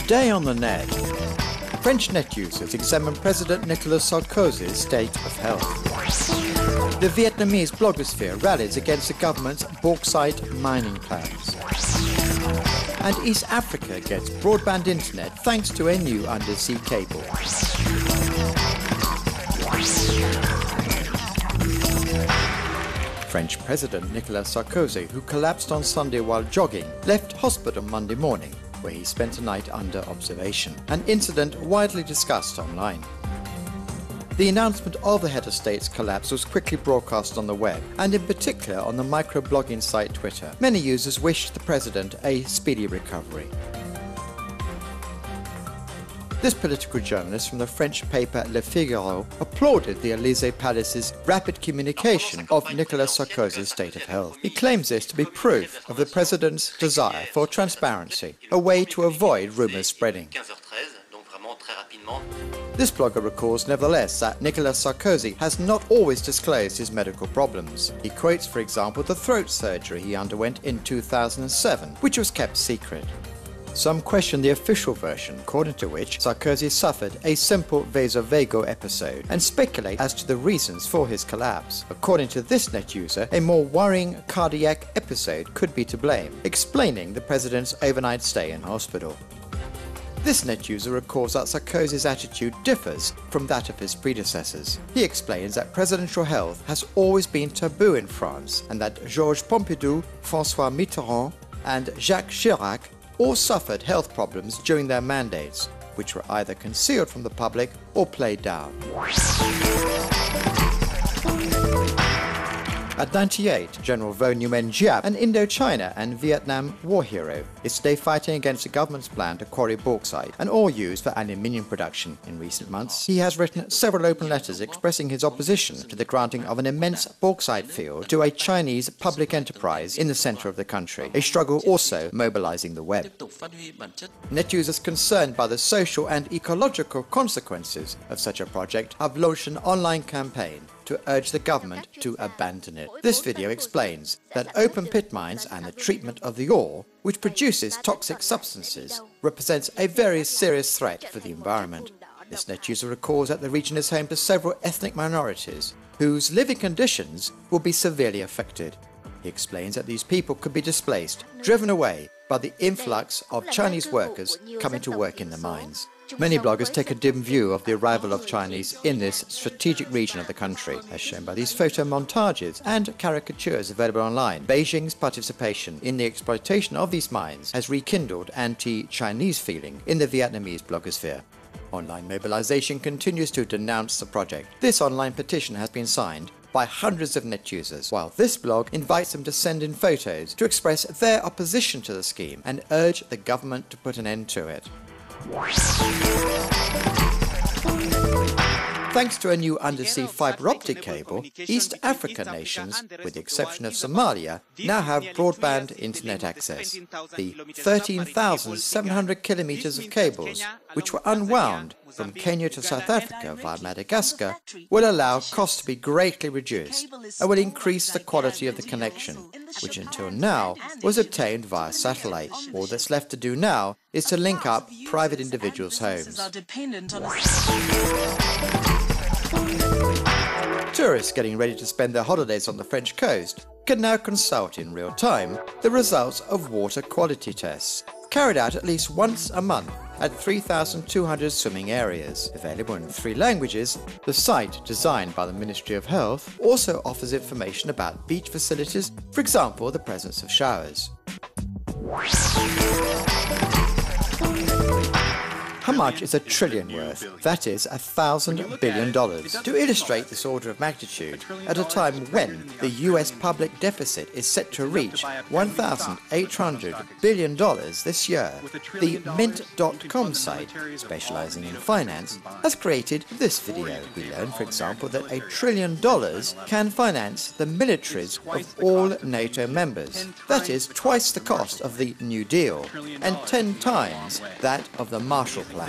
Today on the net, French net users examine President Nicolas Sarkozy's state of health. The Vietnamese blogosphere rallies against the government's bauxite mining plans. And East Africa gets broadband internet thanks to a new undersea cable. French President Nicolas Sarkozy, who collapsed on Sunday while jogging, left hospital Monday morning, where he spent a night under observation, an incident widely discussed online. The announcement of the head of state's collapse was quickly broadcast on the web, and in particular on the microblogging site Twitter. Many users wished the president a speedy recovery. This political journalist from the French paper Le Figaro applauded the Élysée Palace's rapid communication of Nicolas Sarkozy's state of health. He claims this to be proof of the president's desire for transparency, a way to avoid rumours spreading. This blogger recalls nevertheless that Nicolas Sarkozy has not always disclosed his medical problems. He quotes, for example, the throat surgery he underwent in 2007, which was kept secret. Some question the official version, according to which Sarkozy suffered a simple vasovagal episode, and speculate as to the reasons for his collapse. According to this net user, a more worrying cardiac episode could be to blame, explaining the president's overnight stay in hospital. This net user recalls that Sarkozy's attitude differs from that of his predecessors. He explains that presidential health has always been taboo in France, and that Georges Pompidou, François Mitterrand, and Jacques Chirac all suffered health problems during their mandates, which were either concealed from the public or played down. At 98, General Vo Nguyen Giap, an Indochina and Vietnam war hero, is today fighting against the government's plan to quarry bauxite, an ore used for aluminium production. In recent months, he has written several open letters expressing his opposition to the granting of an immense bauxite field to a Chinese public enterprise in the center of the country, a struggle also mobilizing the web. Net users concerned by the social and ecological consequences of such a project have launched an online campaign to urge the government to abandon it. This video explains that open pit mines and the treatment of the ore, which produces toxic substances, represents a very serious threat for the environment. This net user recalls that the region is home to several ethnic minorities whose living conditions will be severely affected. He explains that these people could be displaced, driven away by the influx of Chinese workers coming to work in the mines. Many bloggers take a dim view of the arrival of Chinese in this strategic region of the country, as shown by these photo montages and caricatures available online. Beijing's participation in the exploitation of these mines has rekindled anti-Chinese feeling in the Vietnamese blogosphere. Online mobilization continues to denounce the project. This online petition has been signed by hundreds of net users, while this blog invites them to send in photos to express their opposition to the scheme and urge the government to put an end to it. Thanks to a new undersea fibre optic cable, East African nations, with the exception of Somalia, now have broadband internet access. The 13,700 kilometers of cables, which were unwound from Kenya to South Africa via Madagascar, will allow costs to be greatly reduced and will increase the quality of the connection, which until now was obtained via satellite. All that's left to do now is to link up private individuals' homes. Tourists getting ready to spend their holidays on the French coast can now consult in real time the results of water quality tests, carried out at least once a month at 3,200 swimming areas. Available in 3 languages, the site, designed by the Ministry of Health, also offers information about beach facilities, for example, the presence of showers. How much is $1 trillion worth? That is $1,000 billion. To illustrate this order of magnitude, at a time when the US public deficit is set to reach $1,800 billion this year, the Mint.com site, specializing in finance, has created this video. We learn, for example, that $1 trillion can finance the militaries of all NATO members. That is twice the cost of the New Deal and 10 times that of the Marshall Plan.